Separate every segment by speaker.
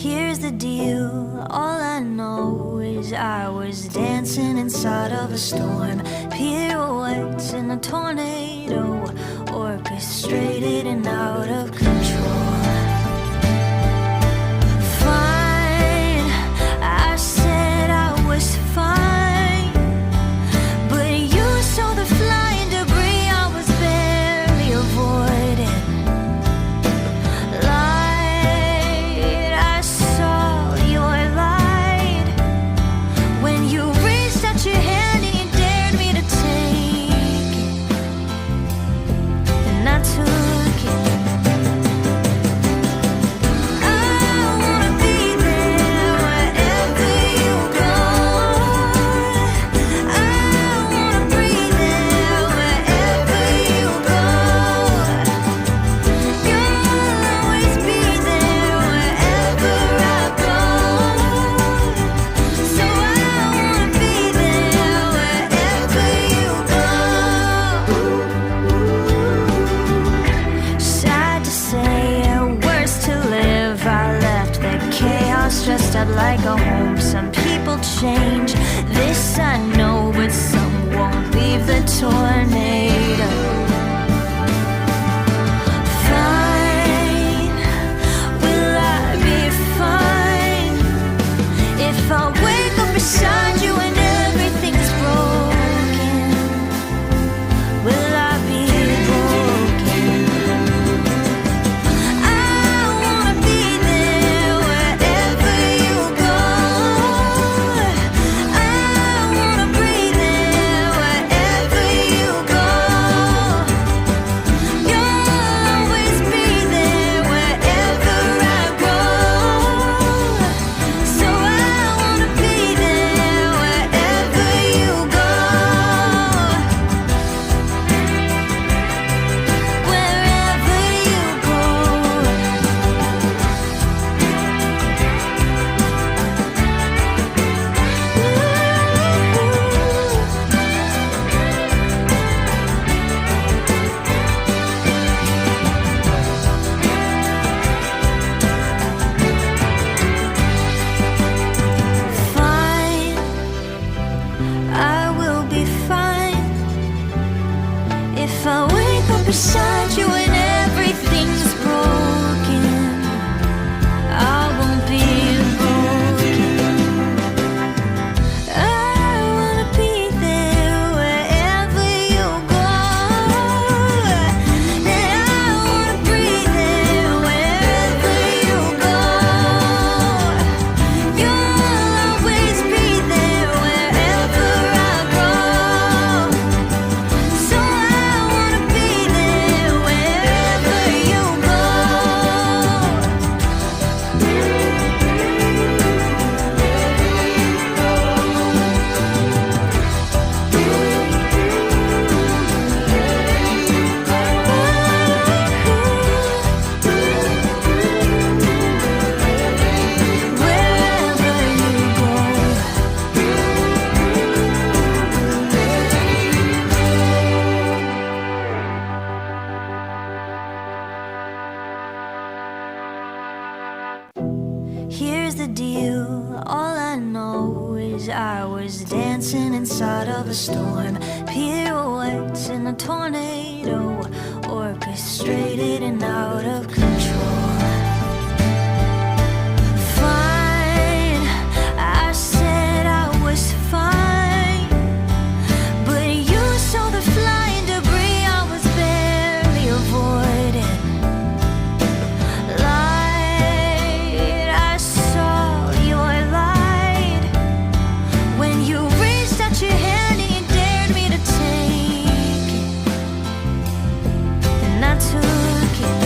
Speaker 1: Here's the deal, all I know is I was dancing inside of a storm, pirouettes in a tornado, orchestrated and out of control. Fine, I said I was fine, but you saw the flying debris I was barely avoiding. Light, I saw your light when you reached out your hand and you dared me to take it, and I took it. Dressed up like a home. Some people change, this I know, but some won't leave the tornado. Fine, will I be fine if I wake up beside you and everything's broken? Will I be broken? Beside you and everything's broken, I won't be broken. I wanna be there wherever you go, and I wanna breathe there wherever you go. You'll always be there wherever I go. So I wanna be there wherever you go. Wherever you go. Here's the deal, all I know is I was dancing inside of a storm, pirouettes in a tornado, orchestrated and out of control. Fine, I said I was fine, but you saw the flying debris I was barely avoiding. Light, I saw your light when you reached out your hand and you dared me to take it, and I took it.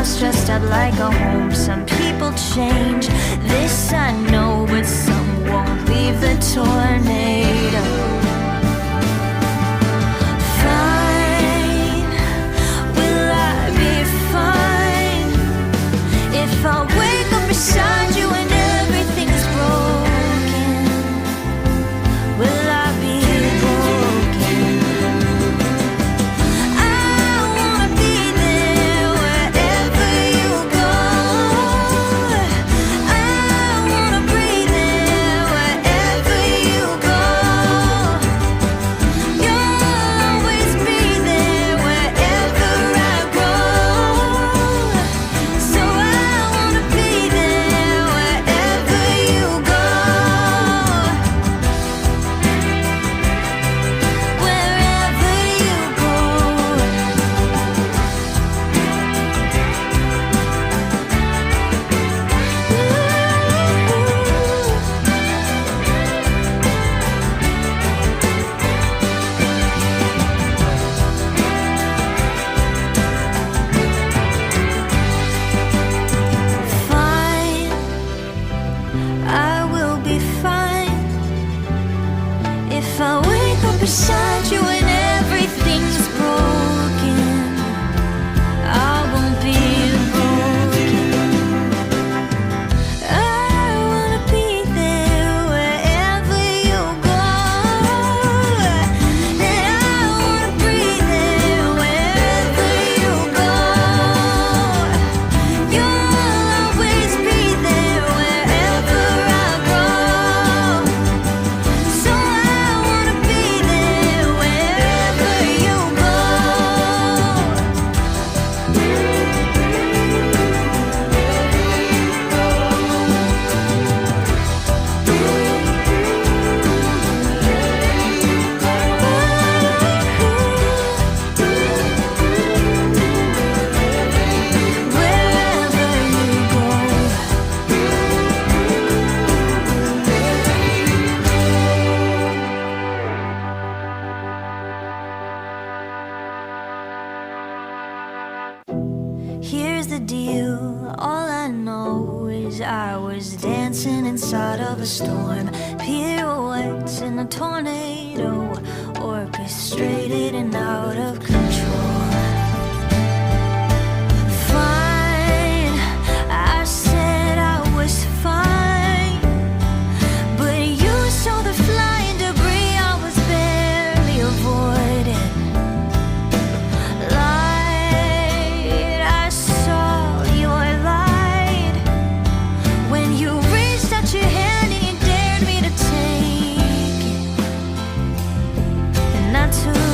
Speaker 1: stressed out like a home. Some people change, this I know, but some won't leave the tornado. Fine, will I be fine if I wake up beside you and everything is broken? Will I be broken? I wanna be there wherever you go. I wanna breathe there wherever you go. You'll always be there wherever I go. So I wanna be there wherever you go. Wherever you go. Fine, I will be fine if I wake up beside you and everything's broken. I won't be broken. I wanna be there wherever you go. And I wanna breathe there wherever you go. You'll always be there wherever I go. So I wanna be there wherever you go. Wherever you go. Here's the deal, all I know is I was dancing inside of a storm. Pirouettes in a tornado, orchestrated and out of control. Fine, I said I was fine, but you saw the flying debris I was barely avoiding. Light, I saw your light when you reached out your hand and you dared me to take it, and I took